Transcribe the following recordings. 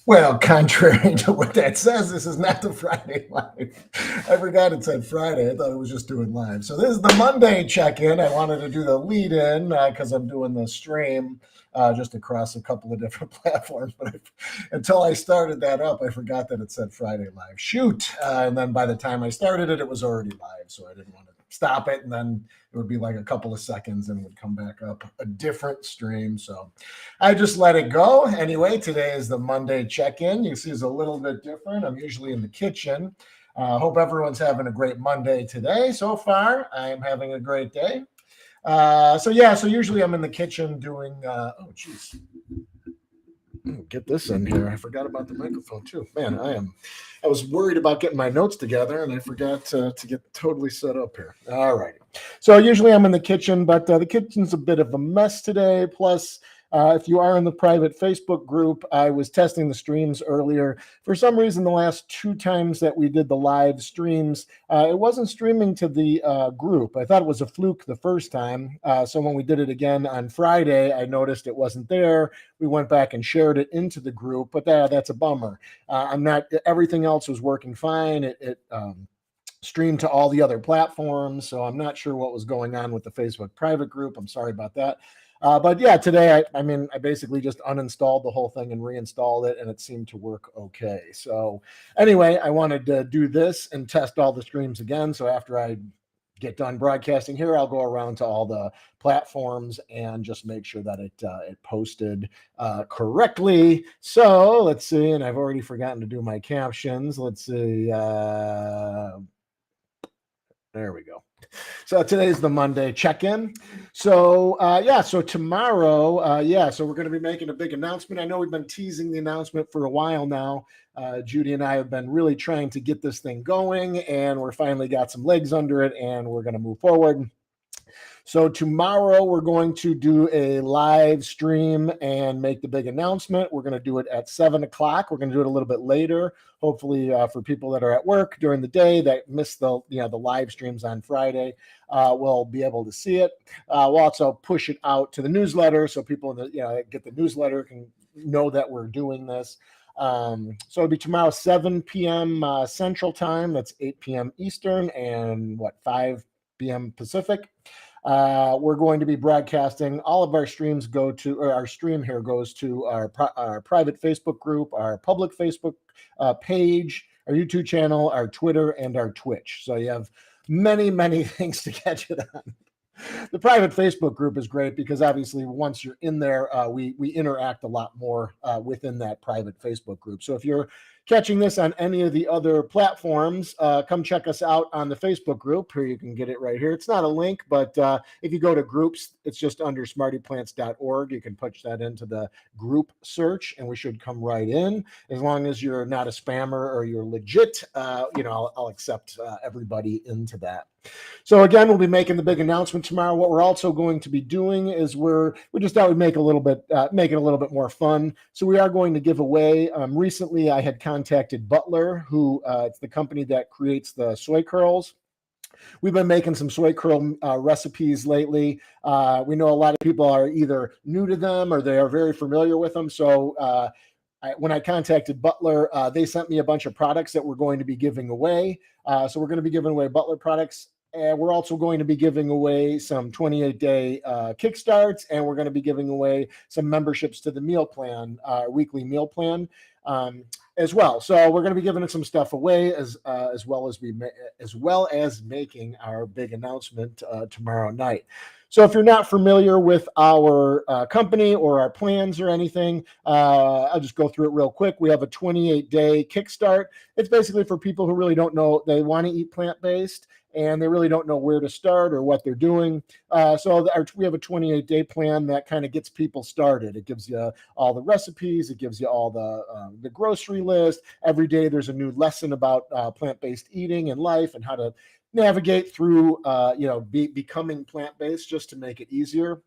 Well, contrary to what that says, this is not the Friday live. I forgot it said Friday. I thought it was just doing live. So this is the Monday check-in. I wanted to do the lead-in because I'm doing the stream just across a couple of different platforms. But until I started that up, I forgot that it said Friday live. Shoot. And then by the time I started it, it was already live. So I didn't want to stop it, and then it would be like a couple of seconds and it would come back up a different stream. So I just let it go. Anyway, today is the Monday check-in. You see it's a little bit different. I'm usually in the kitchen. Hope everyone's having a great Monday today. So far, I am having a great day. So usually I'm in the kitchen doing, get this in here. I forgot about the microphone too. Man, I was worried about getting my notes together and I forgot to get totally set up here. All right. So usually I'm in the kitchen, but the kitchen's a bit of a mess today. Plus, if you are in the private Facebook group, I was testing the streams earlier. For some reason, the last 2 times that we did the live streams, it wasn't streaming to the group. I thought it was a fluke the first time. So when we did it again on Friday, I noticed it wasn't there. We went back and shared it into the group, but that's a bummer. Everything else was working fine. It streamed to all the other platforms. So I'm not sure what was going on with the Facebook private group. I'm sorry about that. But yeah, today, I basically just uninstalled the whole thing and reinstalled it, and it seemed to work okay. So anyway, I wanted to do this and test all the streams again. So after I get done broadcasting here, I'll go around to all the platforms and just make sure that it posted correctly. So let's see, and I've already forgotten to do my captions. Let's see. There we go. So today's the Monday check-in. So so tomorrow, so we're going to be making a big announcement. I know we've been teasing the announcement for a while now. Judy and I have been really trying to get this thing going, and we're finally got some legs under it, and we're going to move forward. So tomorrow we're going to do a live stream and make the big announcement. We're going to do it at 7 o'clock. We're going to do it a little bit later, hopefully for people that are at work during the day that miss the live streams on Friday. Will be able to see it. We'll also push it out to the newsletter so people that get the newsletter can know that we're doing this. So it'll be tomorrow 7 p.m. Central Time. That's 8 p.m. Eastern and 5 p.m. Pacific. We're going to be broadcasting. All of our streams our stream here goes to our private Facebook group, our public Facebook page, our YouTube channel, our Twitter, and our Twitch. So you have many, many things to catch it on. The private Facebook group is great because obviously once you're in there, we interact a lot more within that private Facebook group. So if you're catching this on any of the other platforms, come check us out on the Facebook group. Here you can get it right here. It's not a link, but if you go to groups, it's just under SmartyPlants.org. You can punch that into the group search, and we should come right in. As long as you're not a spammer or you're legit, I'll accept everybody into that. So again, we'll be making the big announcement tomorrow. What we're also going to be doing is we just thought we'd make it a little bit more fun. So we are going to give away. Recently, I had contacted Butler, who it's the company that creates the soy curls. We've been making some soy curl recipes lately. We know a lot of people are either new to them or they are very familiar with them. So when I contacted Butler, they sent me a bunch of products that we're going to be giving away. So we're going to be giving away Butler products. And we're also going to be giving away some 28-day kickstarts, and we're going to be giving away some memberships to the meal plan, weekly meal plan, as well. So we're going to be giving some stuff away as well as making our big announcement tomorrow night. So if you're not familiar with our company or our plans or anything, I'll just go through it real quick. We have a 28-day kickstart. It's basically for people who really don't know, they want to eat plant-based and they really don't know where to start or what they're doing. We have a 28-day plan that kind of gets people started. It gives you all the recipes. It gives you all the grocery list. Every day there's a new lesson about plant-based eating and life and how to navigate through, becoming plant-based just to make it easier.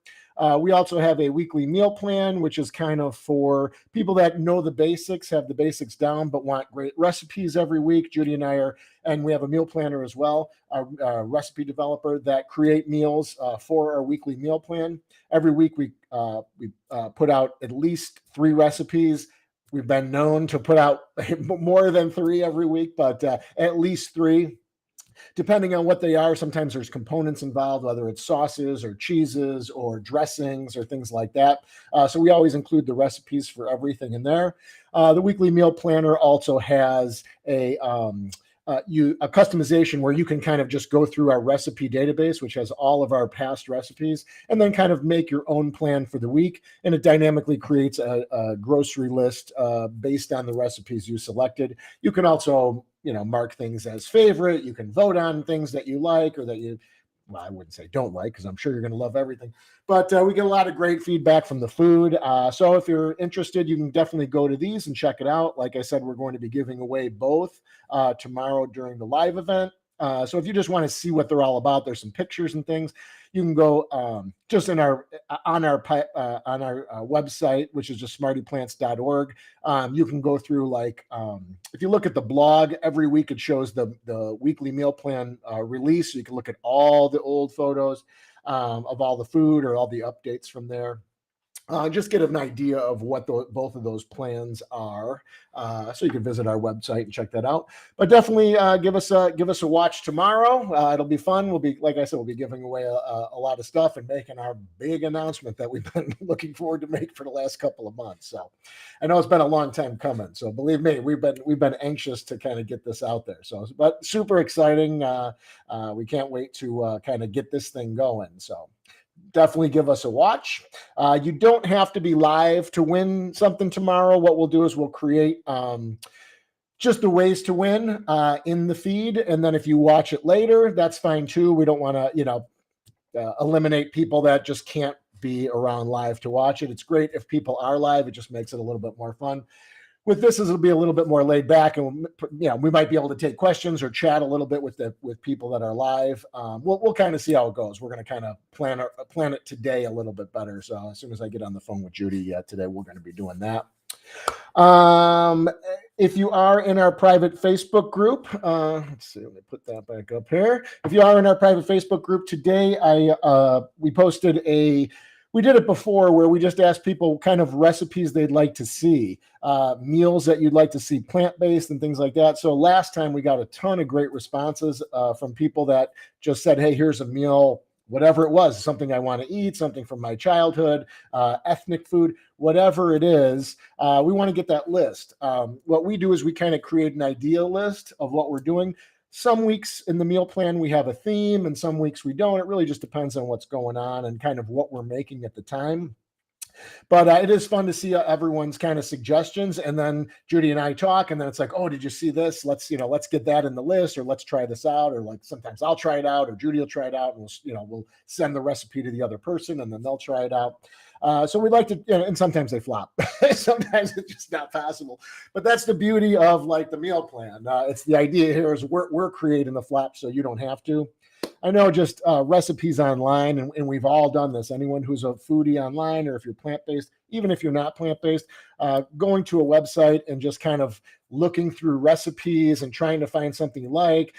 We also have a weekly meal plan, which is kind of for people that know the basics, have the basics down, but want great recipes every week. Judy and I and we have a meal planner as well, a recipe developer that create meals for our weekly meal plan. Every week we put out at least 3 recipes. We've been known to put out more than 3 every week, but at least 3. Depending on what they are, sometimes there's components involved, whether it's sauces or cheeses or dressings or things like that. So we always include the recipes for everything in there. The weekly meal planner also has a customization where you can kind of just go through our recipe database, which has all of our past recipes, and then kind of make your own plan for the week. And it dynamically creates a grocery list based on the recipes you selected. You can also, mark things as favorite. You can vote on things that you like or that I wouldn't say don't like, because I'm sure you're going to love everything. But we get a lot of great feedback from the food. So if you're interested, you can definitely go to these and check it out. Like I said, we're going to be giving away both tomorrow during the live event. So if you just want to see what they're all about, there's some pictures and things. You can go just on our website, which is just SmartyPlants.org. You can go through if you look at the blog every week, it shows the weekly meal plan release. So you can look at all the old photos of all the food or all the updates from there. Just get an idea of what both of those plans are. So you can visit our website and check that out. But definitely give us a watch tomorrow. It'll be fun. Like I said, we'll be giving away a lot of stuff and making our big announcement that we've been looking forward to make for the last couple of months. So I know it's been a long time coming. So believe me, we've been anxious to kind of get this out there. So, but super exciting. We can't wait to kind of get this thing going. So definitely give us a watch. You don't have to be live to win something tomorrow. What we'll do is we'll create just the ways to win in the feed. And then if you watch it later, that's fine too. We don't want to, eliminate people that just can't be around live to watch it. It's great if people are live. It just makes it a little bit more fun. With this, it'll be a little bit more laid back, and we might be able to take questions or chat a little bit with people that are live. We'll kind of see how it goes. We're going to kind of plan it today a little bit better. So as soon as I get on the phone with Judy today, we're going to be doing that. If you are in our private Facebook group, let's see, let me put that back up here. If you are in our private Facebook group today, we did it before where we just asked people kind of recipes they'd like to see, meals that you'd like to see plant-based and things like that. So last time we got a ton of great responses from people that just said, hey, here's a meal, whatever it was, something I want to eat, something from my childhood, ethnic food, whatever it is. We want to get that list. What we do is we kind of create an idea list of what we're doing. Some weeks in the meal plan, we have a theme, and some weeks we don't. It really just depends on what's going on and kind of what we're making at the time. But it is fun to see everyone's kind of suggestions, and then Judy and I talk, and then it's like, oh, did you see this? Let's get that in the list, or let's try this out, or like sometimes I'll try it out, or Judy will try it out, and we'll send the recipe to the other person, and then they'll try it out. So we'd like to, and sometimes they flop. Sometimes it's just not possible. But that's the beauty of like the meal plan. It's the idea here is we're creating the flop so you don't have to. I know just recipes online, and we've all done this. Anyone who's a foodie online, or if you're plant-based, even if you're not plant-based, going to a website and just kind of looking through recipes and trying to find something you like,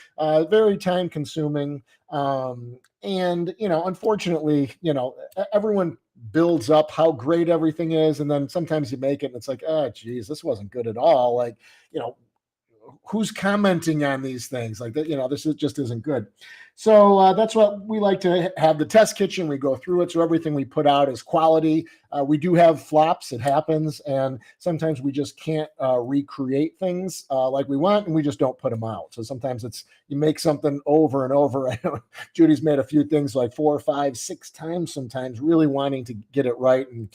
very time-consuming. And, unfortunately, everyone builds up how great everything is, and then sometimes you make it and it's like, oh, geez, this wasn't good at all. Like, who's commenting on these things like that? This just isn't good. So that's what we like to have the test kitchen. We go through it. So everything we put out is quality. We do have flops. It happens. And sometimes we just can't recreate things like we want, and we just don't put them out. So sometimes it's you make something over and over. I know Judy's made a few things like 4 or 5, 6 times sometimes, really wanting to get it right. And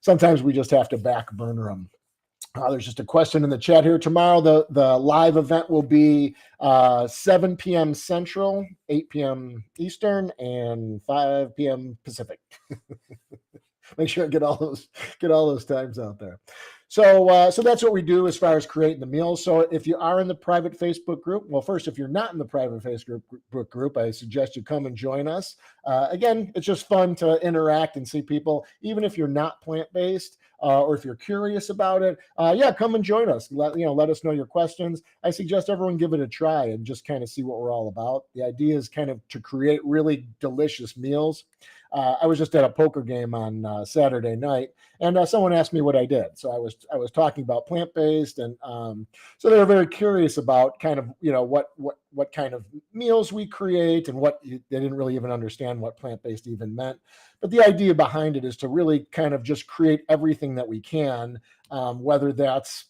sometimes we just have to back burner them. There's just a question in the chat here. Tomorrow, the live event will be 7 p.m. Central, 8 p.m. Eastern, and 5 p.m. Pacific. Make sure I get all those times out there. So that's what we do as far as creating the meals. So if you are in the private Facebook group, well, first, if you're not in the private Facebook group, I suggest you come and join us. Again, it's just fun to interact and see people, even if you're not plant-based or if you're curious about it. Yeah, come and join us. Let us know your questions. I suggest everyone give it a try and just kind of see what we're all about. The idea is kind of to create really delicious meals. I was just at a poker game on Saturday night, and someone asked me what I did. So I was talking about plant-based, and so they were very curious about kind of what kind of meals we create, and they didn't really even understand what plant-based even meant. But the idea behind it is to really kind of just create everything that we can, whether that's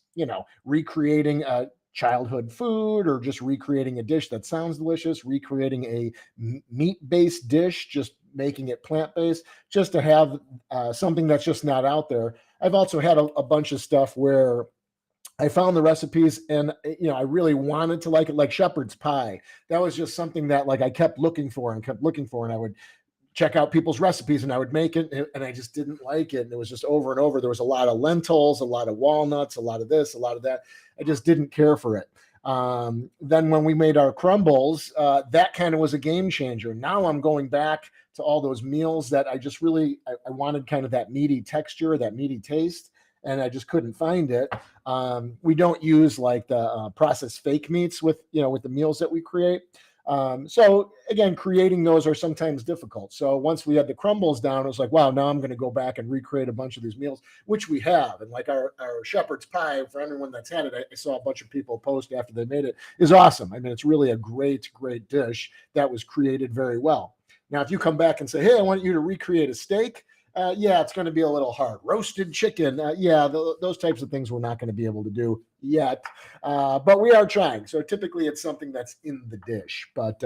recreating a childhood food or just recreating a dish that sounds delicious, recreating a meat-based dish, just making it plant-based, just to have something that's just not out there. I've also had a bunch of stuff where I found the recipes and I really wanted to like it, like shepherd's pie. That was just something that like I kept looking for, and I would check out people's recipes and I would make it, and I just didn't like it. And it was just over and over. There was a lot of lentils, a lot of walnuts, a lot of this, a lot of that. I just didn't care for it. Then when we made our crumbles, that kind of was a game changer. Now I'm going back to all those meals that I just really, I wanted kind of that meaty texture, that meaty taste, and I just couldn't find it. We don't use like the processed fake meats with the meals that we create. So again, creating those are sometimes difficult. So once we had the crumbles down, it was like, wow, now I'm going to go back and recreate a bunch of these meals, which we have. And like our shepherd's pie, for everyone that's had it, I saw a bunch of people post after they made it, is awesome. I mean, it's really a great, great dish that was created very well. Now, if you come back and say, hey, I want you to recreate a steak, yeah, it's going to be a little hard. Roasted chicken, those types of things we're not going to be able to do yet, but we are trying. So typically it's something that's in the dish, but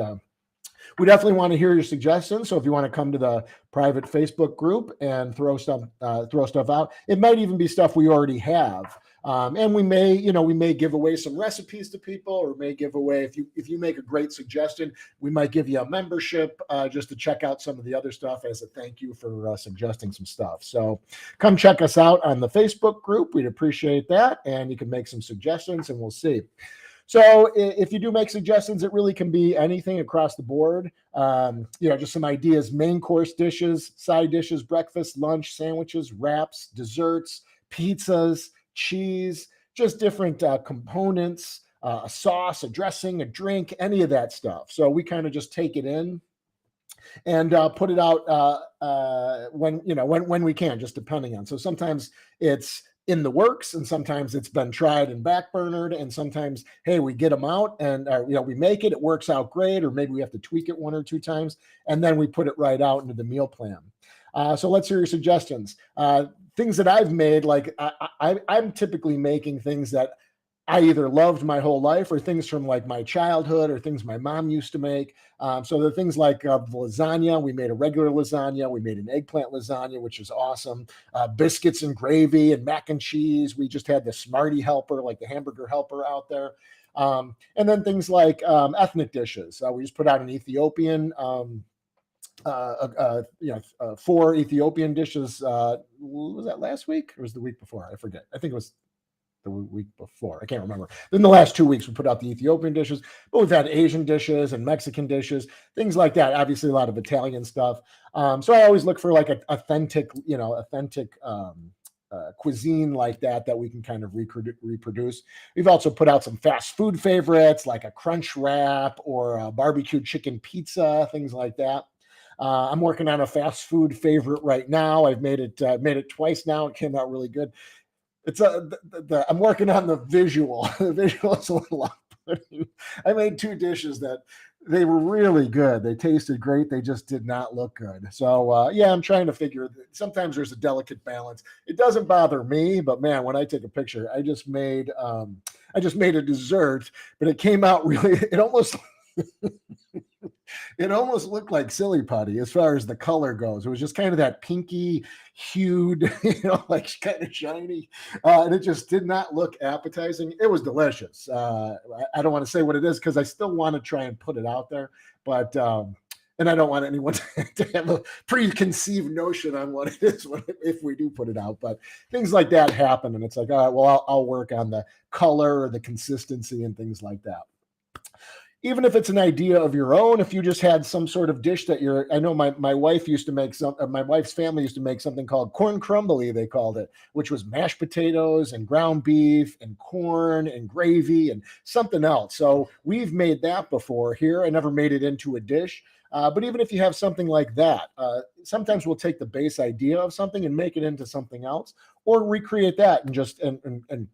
we definitely want to hear your suggestions. So if you want to come to the private Facebook group and throw stuff out, it might even be stuff we already have. And we may give away some recipes to people, or may give away, if you make a great suggestion, we might give you a membership just to check out some of the other stuff as a thank you for suggesting some stuff. So come check us out on the Facebook group. We'd appreciate that. And you can make some suggestions and we'll see. So if you do make suggestions, it really can be anything across the board. Just some ideas: main course dishes, side dishes, breakfast, lunch, sandwiches, wraps, desserts, pizzas, cheese, just different components, a sauce, a dressing, a drink, any of that stuff. So we kind of just take it in and put it out when we can, just depending on. So sometimes it's in the works, and sometimes it's been tried and backburnered, and sometimes, hey, we get them out and we make it works out great, or maybe we have to tweak it 1 or 2 times, and then we put it right out into the meal plan. So let's hear your suggestions. Things that I've made, like I'm typically making things that I either loved my whole life, or things from like my childhood, or things my mom used to make. So the things like lasagna, we made a regular lasagna, we made an eggplant lasagna, which is awesome. Biscuits and gravy and mac and cheese. We just had the Smarty helper, like the hamburger helper out there. And then things like ethnic dishes. We just put out an Ethiopian 4 Ethiopian dishes. Was that last week or was the week before? I forget. I think it was the week before. I can't remember. Then the last 2 weeks we put out the Ethiopian dishes, but we've had Asian dishes and Mexican dishes, things like that. Obviously a lot of Italian stuff. So I always look for like an authentic cuisine like that we can kind of reproduce. We've also put out some fast food favorites like a crunch wrap or a barbecue chicken pizza, things like that. I'm working on a fast food favorite right now. I've made it twice now. It came out really good. It's I'm working on the visual. The visual is a little I made 2 dishes that they were really good. They tasted great. They just did not look good. So yeah, I'm trying to figure. Sometimes there's a delicate balance. It doesn't bother me, but man, when I take a picture, I just made a dessert, but it came out really. It almost looked like silly putty as far as the color goes. It was just kind of that pinky hued, like kind of shiny. And it just did not look appetizing. It was delicious. I don't want to say what it is because I still want to try and put it out there. But, and I don't want anyone to have a preconceived notion on what it is if we do put it out. But things like that happen. And it's like, all right, well, I'll work on the color or the consistency and things like that. Even if it's an idea of your own, if you just had some sort of dish that I know my wife used to make my wife's family used to make something called corn crumbly, they called it, which was mashed potatoes and ground beef and corn and gravy and something else. So we've made that before here. I never made it into a dish. But even if you have something like that, sometimes we'll take the base idea of something and make it into something else, or recreate that and just and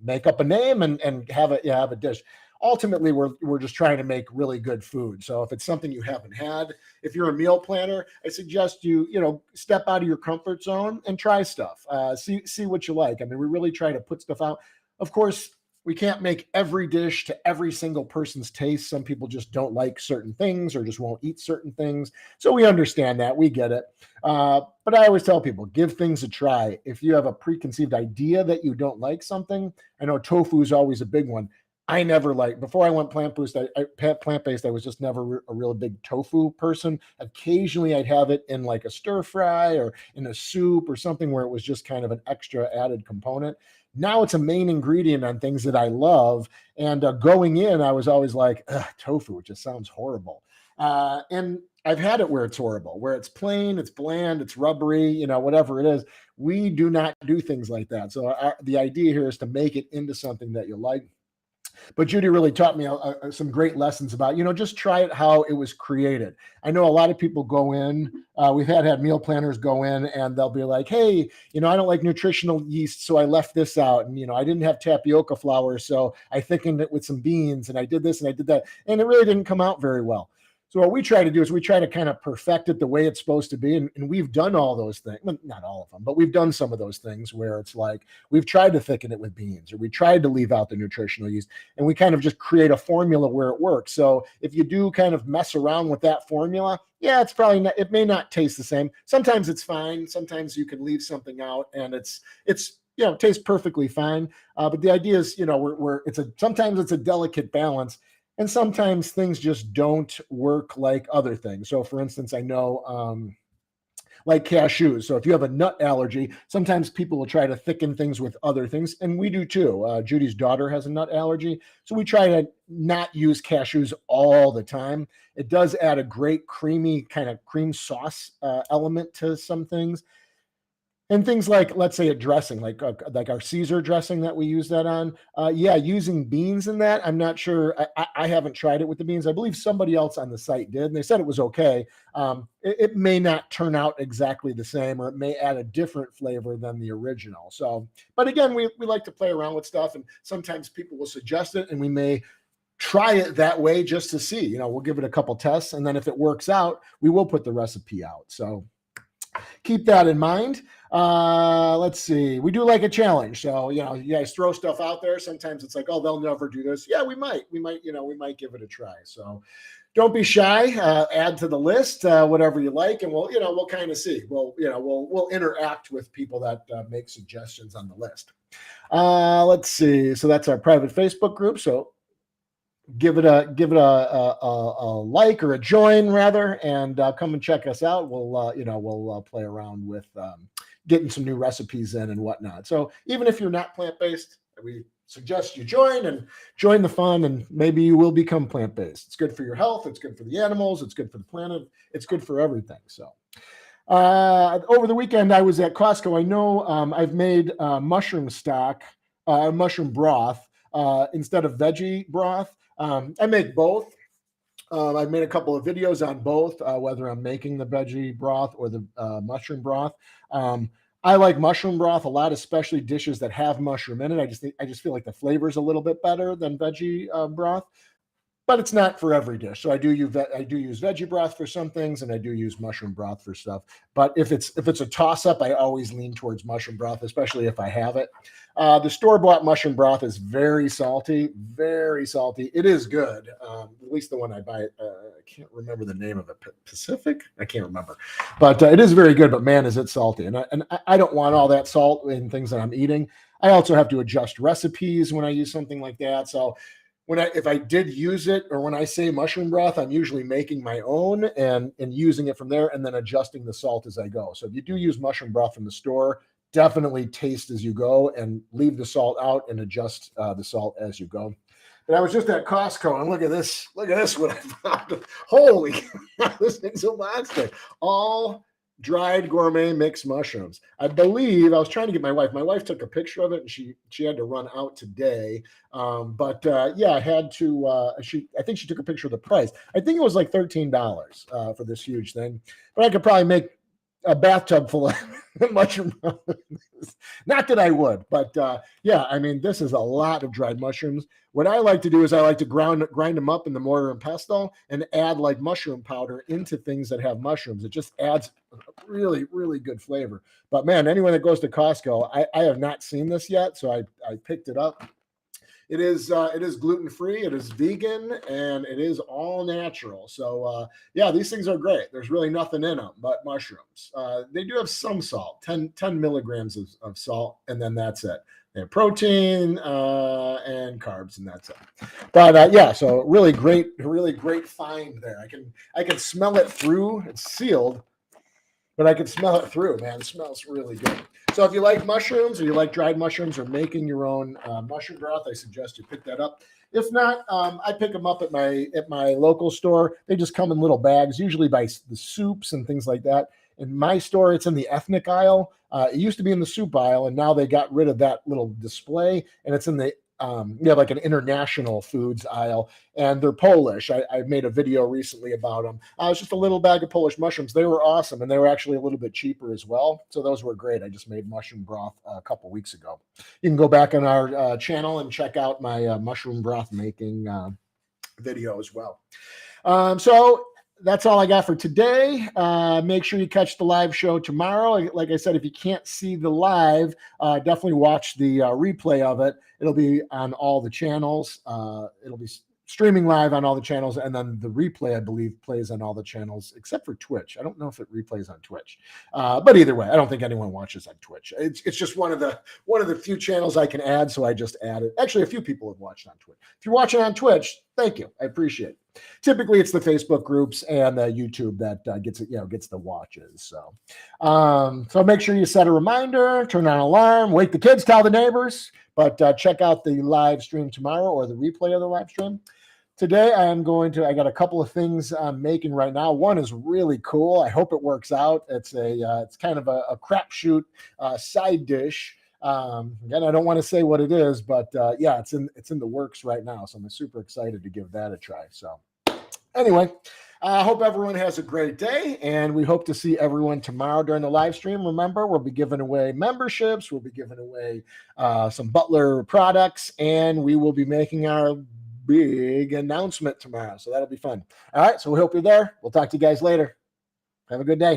make up a name and have a dish. Ultimately, we're just trying to make really good food. So if it's something you haven't had, if you're a meal planner, I suggest you step out of your comfort zone and try stuff. See what you like. I mean, we really try to put stuff out. Of course, we can't make every dish to every single person's taste. Some people just don't like certain things or just won't eat certain things. So we understand that. We get it. But I always tell people, give things a try. If you have a preconceived idea that you don't like something, I know tofu is always a big one. I never before I went plant-based, I was just never a real big tofu person. Occasionally I'd have it in like a stir fry or in a soup or something where it was just kind of an extra added component. Now it's a main ingredient on things that I love. And going in, I was always like, tofu, it just sounds horrible. And I've had it where it's horrible, where it's plain, it's bland, it's rubbery, whatever it is. We do not do things like that. So the idea here is to make it into something that you like. But Judy really taught me some great lessons about, just try it how it was created. I know a lot of people go in, we've had meal planners go in and they'll be like, hey, I don't like nutritional yeast, so I left this out. And, I didn't have tapioca flour, so I thickened it with some beans and I did this and I did that. And it really didn't come out very well. So what we try to do is we try to kind of perfect it the way it's supposed to be. And we've done all those things, well, not all of them, but we've done some of those things where it's like, we've tried to thicken it with beans or we tried to leave out the nutritional yeast and we kind of just create a formula where it works. So if you do kind of mess around with that formula, yeah, it's probably not, it may not taste the same. Sometimes it's fine. Sometimes you can leave something out and it's tastes perfectly fine. But the idea is, sometimes it's a delicate balance. And sometimes things just don't work like other things. So for instance, I know like cashews. So if you have a nut allergy, sometimes people will try to thicken things with other things. And we do too. Judy's daughter has a nut allergy. So we try to not use cashews all the time. It does add a great creamy kind of cream sauce element to some things. And things like, let's say a dressing, like our Caesar dressing that we use that on. Using beans in that, I'm not sure. I haven't tried it with the beans. I believe somebody else on the site did, and they said it was okay. It may not turn out exactly the same, or it may add a different flavor than the original. So, but again, we like to play around with stuff, and sometimes people will suggest it, and we may try it that way just to see. We'll give it a couple tests, and then if it works out, we will put the recipe out. So keep that in mind. Let's see. We do like a challenge. So, you guys throw stuff out there. Sometimes it's like, oh, they'll never do this. Yeah, we might give it a try. So don't be shy. Add to the list, whatever you like. And we'll kind of see. We'll interact with people that make suggestions on the list. Let's see. So that's our private Facebook group. So give it a like or a join rather, and come and check us out. We'll play around with getting some new recipes in and whatnot. So even if you're not plant-based, we suggest you join the fun, and maybe you will become plant-based. It's good for your health. It's good for the animals. It's good for the planet. It's good for everything. So over the weekend, I was at Costco. I know I've made mushroom broth instead of veggie broth. I make both. I've made a couple of videos on both, whether I'm making the veggie broth or the mushroom broth. I like mushroom broth a lot, especially dishes that have mushroom in it. I just feel like the flavor is a little bit better than veggie broth, but it's not for every dish. So I do use veggie broth for some things, and I do use mushroom broth for stuff. But if it's a toss up, I always lean towards mushroom broth, especially if I have it. The store bought mushroom broth is very salty, very salty. It is good, at least the one I buy. I can't remember the name of it. Pacific? I can't remember, but it is very good. But man, is it salty! And I don't want all that salt in things that I'm eating. I also have to adjust recipes when I use something like that. So if I did use it, or when I say mushroom broth, I'm usually making my own and using it from there, and then adjusting the salt as I go. So if you do use mushroom broth from the store, definitely taste as you go and leave the salt out and adjust the salt as you go. But I was just at Costco, and look at this what I found. Holy this thing's a monster. All dried gourmet mixed mushrooms. I believe I was trying to get my wife. My wife took a picture of it, and she had to run out today. Yeah, I had to. I think she took a picture of the price. I think it was like $13 for this huge thing. But I could probably make a bathtub full of mushroom. Not that I would, but yeah, I mean, this is a lot of dried mushrooms. What I like to do is I like to grind them up in the mortar and pestle and add like mushroom powder into things that have mushrooms. It just adds really, really good flavor. But man, anyone that goes to Costco, I have not seen this yet, so I picked it up. It is gluten-free, it is vegan, and it is all natural. So yeah, these things are great. There's really nothing in them but mushrooms. They do have some salt, 10 milligrams of salt, and then that's it. They have protein and carbs, and that's it. But yeah, so really great find there. I can smell it through. It's sealed, but I can smell it through, man. It smells really good. So if you like mushrooms, or you like dried mushrooms, or making your own mushroom broth, I suggest you pick that up. If not, I pick them up at my local store. They just come in little bags, usually by the soups and things like that. In my store, it's in the ethnic aisle. It used to be in the soup aisle, and now they got rid of that little display, and it's in the like an international foods aisle, and they're Polish. I made a video recently about them. It's just a little bag of Polish mushrooms. They were awesome, and they were actually a little bit cheaper as well. So those were great. I just made mushroom broth a couple weeks ago. You can go back on our channel and check out my mushroom broth making video as well. So that's all I got for today. Make sure you catch the live show tomorrow. Like I said, if you can't see the live, definitely watch the replay of it. It'll be on all the channels. It'll be streaming live on all the channels, and then the replay, I believe, plays on all the channels except for Twitch. I don't know if it replays on Twitch, but either way, I don't think anyone watches on Twitch. It's just one of the few channels I can add, so I just added. Actually, a few people have watched on Twitch. If you're watching on Twitch, thank you. I appreciate it. Typically, it's the Facebook groups and the YouTube that gets the watches. So make sure you set a reminder, turn on an alarm, wake the kids, tell the neighbors. But check out the live stream tomorrow, or the replay of the live stream. Today, I got a couple of things I'm making right now. One is really cool. I hope it works out. It's kind of a crapshoot side dish. Again, I don't want to say what it is, but yeah, it's in the works right now. So I'm super excited to give that a try. So anyway, I hope everyone has a great day, and we hope to see everyone tomorrow during the live stream. Remember, we'll be giving away memberships. We'll be giving away some Butler products, and we will be making our big announcement tomorrow. So that'll be fun. All right. So we hope you're there. We'll talk to you guys later. Have a good day.